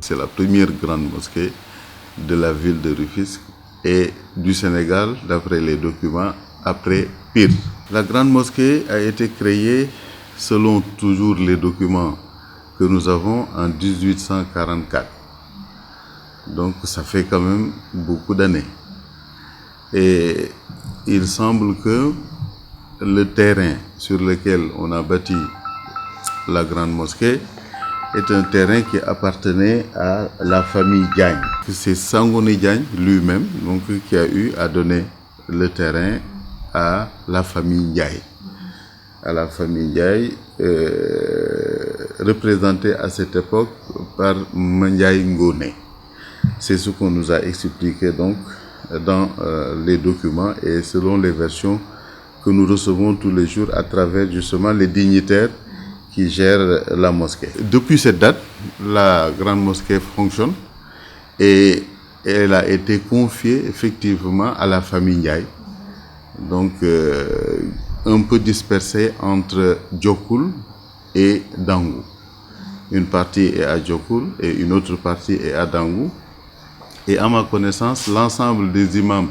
C'est la première grande mosquée de la ville de Rufisque et du Sénégal, d'après les documents, après Pire. La grande mosquée a été créée, selon toujours les documents que nous avons, en 1844. Donc ça fait quand même beaucoup d'années. Et il semble que le terrain sur lequel on a bâti la grande mosquée est un terrain qui appartenait à la famille Diagne. C'est Sangoné Diagne lui-même donc, qui a eu à donner le terrain à la famille Ndiaye. À la famille Ndiaye, représentée à cette époque par Mandiaye Ngone. C'est ce qu'on nous a expliqué donc dans les documents et selon les versions que nous recevons tous les jours à travers justement les dignitaires qui gèrent la mosquée. Depuis cette date, la grande mosquée fonctionne et elle a été confiée effectivement à la famille Ndiaye, donc un peu dispersée entre Diokoul et Dangou. Une partie est à Diokoul et une autre partie est à Dangou. Et à ma connaissance, l'ensemble des imams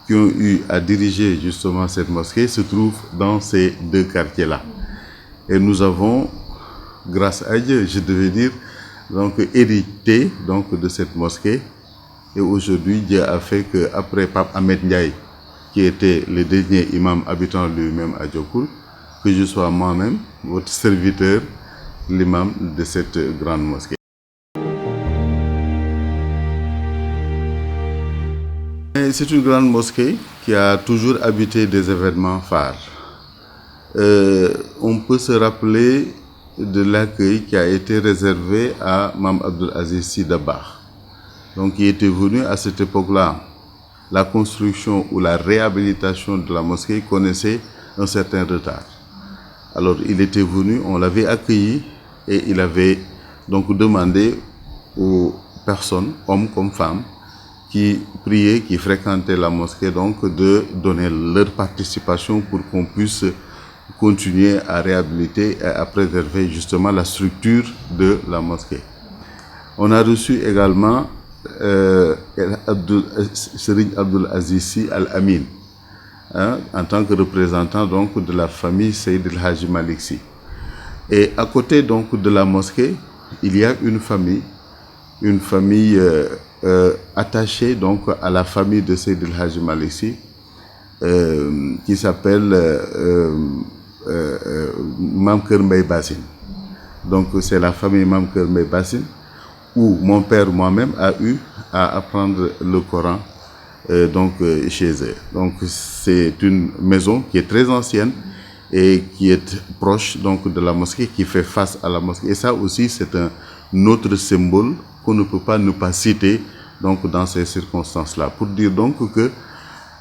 qui ont eu à diriger justement cette mosquée se trouvent dans ces deux quartiers-là. Et nous avons, grâce à Dieu, je devais dire, donc hérité donc, de cette mosquée. Et aujourd'hui, Dieu a fait qu'après Pape Ahmed Ndiaye, qui était le dernier imam habitant lui-même à Diokoul, que je sois moi-même, votre serviteur, l'imam de cette grande mosquée. C'est une grande mosquée qui a toujours habité des événements phares. On peut se rappeler de l'accueil qui a été réservé à Mame Abdoul Aziz Sy Dabakh. Donc, il était venu à cette époque-là. La construction ou la réhabilitation de la mosquée connaissait un certain retard. Alors, il était venu, on l'avait accueilli et il avait donc demandé aux personnes, hommes comme femmes, qui priaient, qui fréquentaient la mosquée, donc de donner leur participation pour qu'on puisse continuer à réhabiliter et à préserver justement la structure de la mosquée. On a reçu également Serigne Abdoul Aziz Sy Al Amin, en tant que représentant donc de la famille Seydi El Hadji Malick Sy. Et à côté donc de la mosquée, il y a une famille attachée donc à la famille de Seydi El Hadji Malick Sy, qui s'appelle Mame Keur Mbaye Bassine. Donc c'est la famille Mame Keur Mbaye Bassine où mon père moi-même a eu à apprendre le Coran chez eux. Donc c'est une maison qui est très ancienne et qui est proche donc de la mosquée, qui fait face à la mosquée. Et ça aussi c'est un autre symbole qu'on ne peut pas ne pas citer donc dans ces circonstances-là, pour dire donc que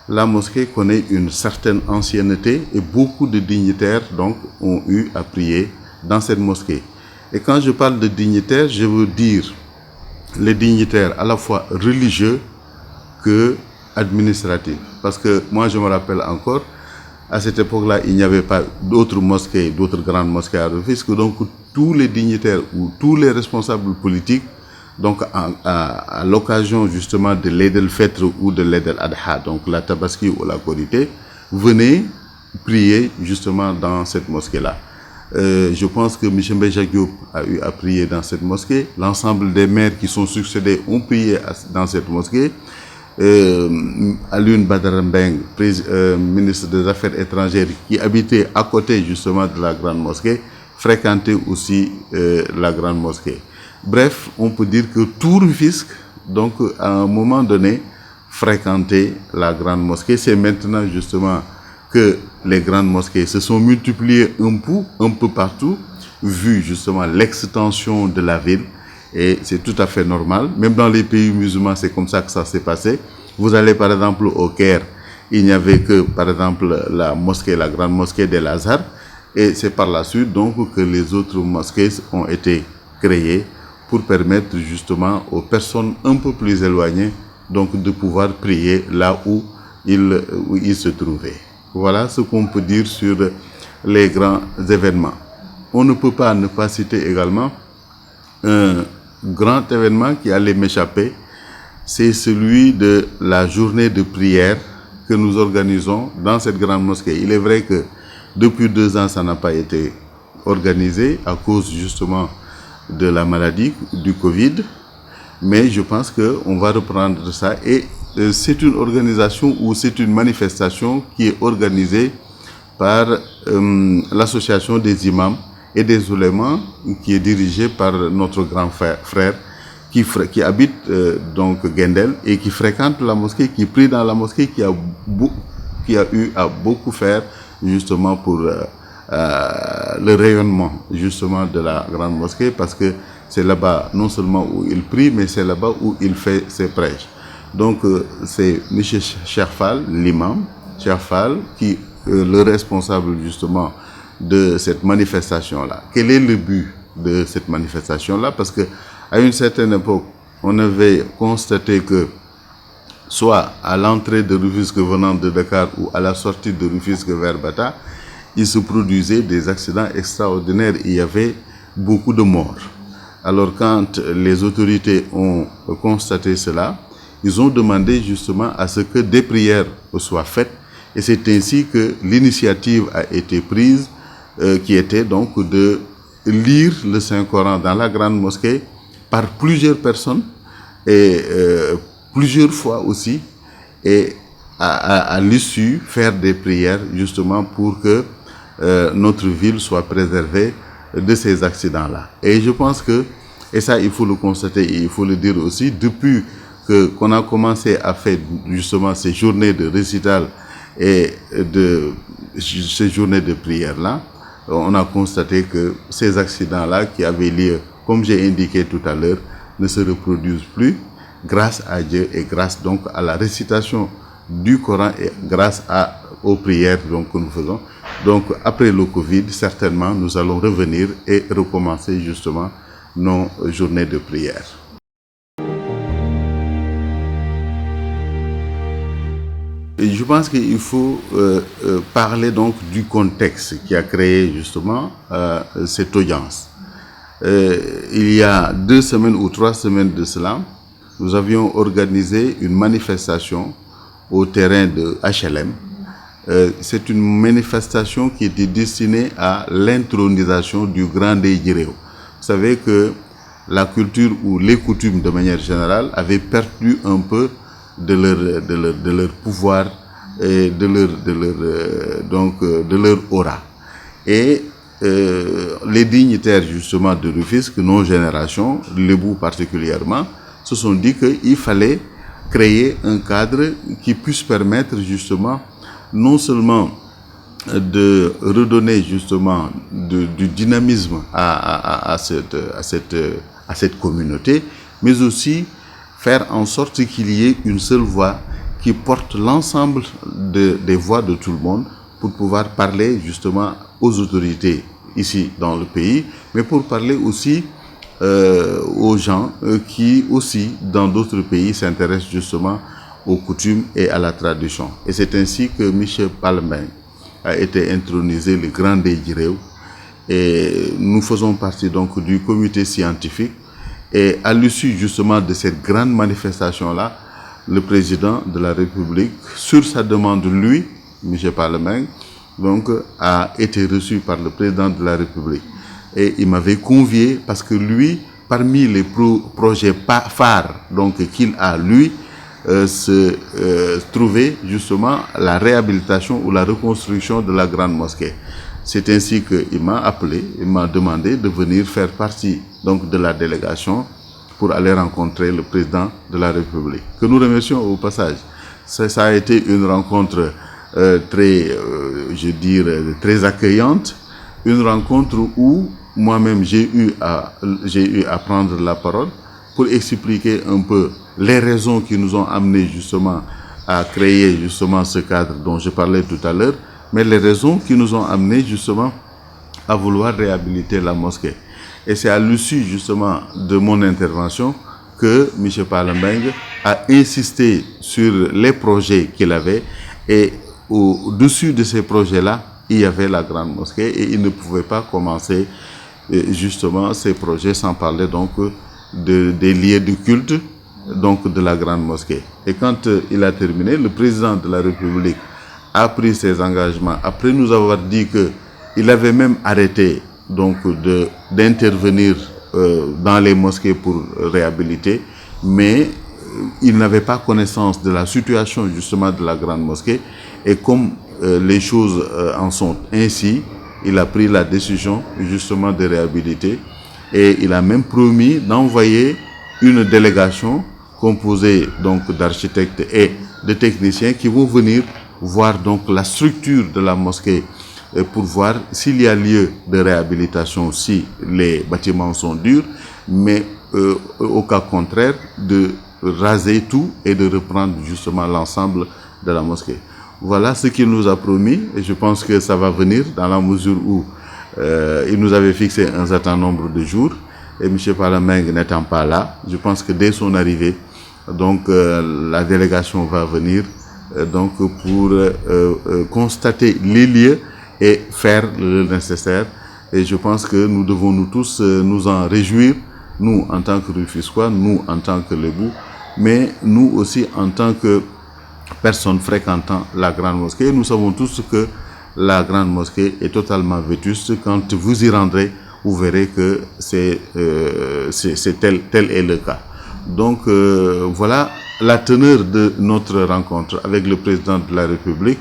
la mosquée connaît une certaine ancienneté et beaucoup de dignitaires donc ont eu à prier dans cette mosquée. Et quand je parle de dignitaires, je veux dire les dignitaires à la fois religieux que administratifs. Parce que moi je me rappelle encore, à cette époque-là, il n'y avait pas d'autres mosquées, d'autres grandes mosquées à Rufisque. Donc tous les dignitaires ou tous les responsables politiques, donc à l'occasion justement de l'Eid el-Fitr ou de l'Eid el-Adha, donc la Tabaski ou la Korité, venaient prier justement dans cette mosquée-là. Je pense que M. Mbeja Diop a eu à prier dans cette mosquée. L'ensemble des maires qui sont succédés ont prié dans cette mosquée. Alioune Badara Mbengue, ministre des Affaires étrangères, qui habitait à côté justement de la grande mosquée, fréquentait aussi la grande mosquée. Bref, on peut dire que tout Rufisque, donc à un moment donné, fréquentait la grande mosquée. C'est maintenant justement que les grandes mosquées se sont multipliées un peu partout, vu justement l'extension de la ville. Et c'est tout à fait normal. Même dans les pays musulmans, c'est comme ça que ça s'est passé. Vous allez par exemple au Caire, il n'y avait que par exemple la mosquée, la grande mosquée de Lazare. Et c'est par la suite donc que les autres mosquées ont été créées pour permettre justement aux personnes un peu plus éloignées donc de pouvoir prier là où ils se trouvaient. Voilà ce qu'on peut dire sur les grands événements. On ne peut pas ne pas citer également un grand événement qui allait m'échapper, c'est celui de la journée de prière que nous organisons dans cette grande mosquée. Il est vrai que depuis 2 ans, ça n'a pas été organisé à cause justement de la maladie du Covid, mais je pense qu'on va reprendre ça et c'est une organisation ou c'est une manifestation qui est organisée par l'association des imams et des oulémas qui est dirigée par notre grand frère qui habite donc Gendel et qui fréquente la mosquée, qui prie dans la mosquée, qui a eu à beaucoup faire justement pour le rayonnement justement de la grande mosquée, parce que c'est là-bas non seulement où il prie, mais c'est là-bas où il fait ses prêches. Donc c'est M. Cherfal, l'imam Cherfal, qui est le responsable justement de cette manifestation-là. Quel est le but de cette manifestation-là? Parce que à une certaine époque, on avait constaté que soit à l'entrée de Rufisque venant de Dakar ou à la sortie de Rufisque vers Bata, il se produisait des accidents extraordinaires. Il y avait beaucoup de morts. Alors quand les autorités ont constaté cela, ils ont demandé justement à ce que des prières soient faites. Et c'est ainsi que l'initiative a été prise, qui était donc de lire le Saint-Coran dans la grande mosquée par plusieurs personnes et plusieurs fois aussi, et à l'issue faire des prières justement pour que notre ville soit préservée de ces accidents-là. Et je pense que, et ça il faut le constater et il faut le dire aussi, depuis qu'on a commencé à faire justement ces journées de récital et de ces journées de prière-là, on a constaté que ces accidents-là qui avaient lieu, comme j'ai indiqué tout à l'heure, ne se reproduisent plus grâce à Dieu et grâce donc à la récitation du Coran et grâce aux prières donc, que nous faisons. Donc après le Covid, certainement, nous allons revenir et recommencer justement nos journées de prière. Et je pense qu'il faut parler donc du contexte qui a créé justement cette audience. Il y a 2 semaines ou 3 semaines de cela, nous avions organisé une manifestation au terrain de HLM. C'est une manifestation qui était destinée à l'intronisation du grand Dey Djiré. Vous savez que la culture ou les coutumes de manière générale avaient perdu un peu de leur pouvoir et de leur aura. Et les dignitaires justement de Rufisque, nos générations, Lebou particulièrement, se sont dit qu'il fallait créer un cadre qui puisse permettre justement non seulement de redonner justement du dynamisme à cette communauté, mais aussi faire en sorte qu'il y ait une seule voix qui porte l'ensemble des voix de tout le monde pour pouvoir parler justement aux autorités ici dans le pays, mais pour parler aussi aux gens qui aussi dans d'autres pays s'intéressent justement aux coutumes et à la tradition. Et c'est ainsi que Michel Palmeng a été intronisé le grand Dey Djiré, et nous faisons partie donc du comité scientifique. Et à l'issue justement de cette grande manifestation-là, le président de la République, sur sa demande, lui, M. Palmeng, donc, a été reçu par le président de la République. Et il m'avait convié parce que lui, parmi les projets phares qu'il a, lui, se trouvait justement la réhabilitation ou la reconstruction de la grande mosquée. C'est ainsi qu'il m'a appelé, il m'a demandé de venir faire partie donc, de la délégation pour aller rencontrer le président de la République, que nous remercions au passage. Ça a été une rencontre très accueillante, une rencontre où moi-même j'ai eu à prendre la parole pour expliquer un peu les raisons qui nous ont amenés justement à créer justement ce cadre dont je parlais tout à l'heure, mais les raisons qui nous ont amenés justement à vouloir réhabiliter la mosquée. Et c'est à l'issue justement de mon intervention que M. Palmeng a insisté sur les projets qu'il avait, et au-dessus de ces projets-là, il y avait la grande mosquée et il ne pouvait pas commencer justement ces projets sans parler donc des lieux de culte donc de la grande mosquée. Et quand il a terminé, le président de la République a pris ses engagements après nous avoir dit que il avait même arrêté donc d'intervenir dans les mosquées pour réhabiliter, mais il n'avait pas connaissance de la situation justement de la grande mosquée, et comme les choses en sont ainsi, il a pris la décision justement de réhabiliter, et il a même promis d'envoyer une délégation composée donc d'architectes et de techniciens qui vont venir voir donc la structure de la mosquée pour voir s'il y a lieu de réhabilitation si les bâtiments sont durs, mais au cas contraire de raser tout et de reprendre justement l'ensemble de la mosquée. Voilà ce qu'il nous a promis, et je pense que ça va venir dans la mesure où il nous avait fixé un certain nombre de jours, et M. Palameng n'étant pas là, je pense que dès son arrivée, donc la délégation va venir donc pour constater les lieux et faire le nécessaire. Et je pense que nous devons nous tous nous en réjouir, nous en tant que Rufisquois, nous en tant que Lébou, mais nous aussi en tant que personnes fréquentant la grande mosquée. Nous savons tous que la grande mosquée est totalement vétuste. Quand vous y rendrez, vous verrez que c'est tel est le cas. Donc voilà la teneur de notre rencontre avec le président de la République.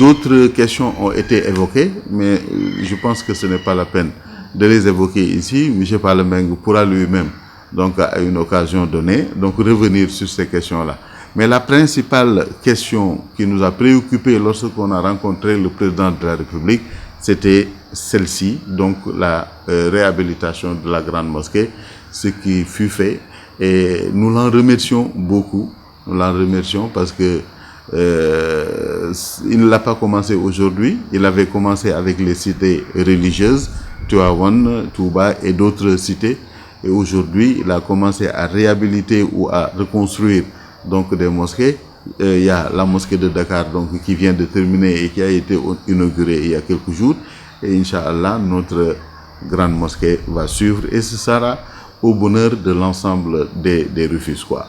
D'autres questions ont été évoquées, mais je pense que ce n'est pas la peine de les évoquer ici. M. Palameng pourra lui-même, donc à une occasion donnée, donc revenir sur ces questions-là. Mais la principale question qui nous a préoccupés lorsqu'on a rencontré le président de la République, c'était celle-ci, donc la réhabilitation de la grande mosquée, ce qui fut fait. Et nous l'en remercions beaucoup. Nous l'en remercions parce que il ne l'a pas commencé aujourd'hui. Il avait commencé avec les cités religieuses, Tivaouane, Touba et d'autres cités. Et aujourd'hui, il a commencé à réhabiliter ou à reconstruire donc des mosquées. Il y a la mosquée de Dakar donc, qui vient de terminer et qui a été inaugurée il y a quelques jours. Et Inch'Allah, notre grande mosquée va suivre, et ce sera au bonheur de l'ensemble des Rufisquois.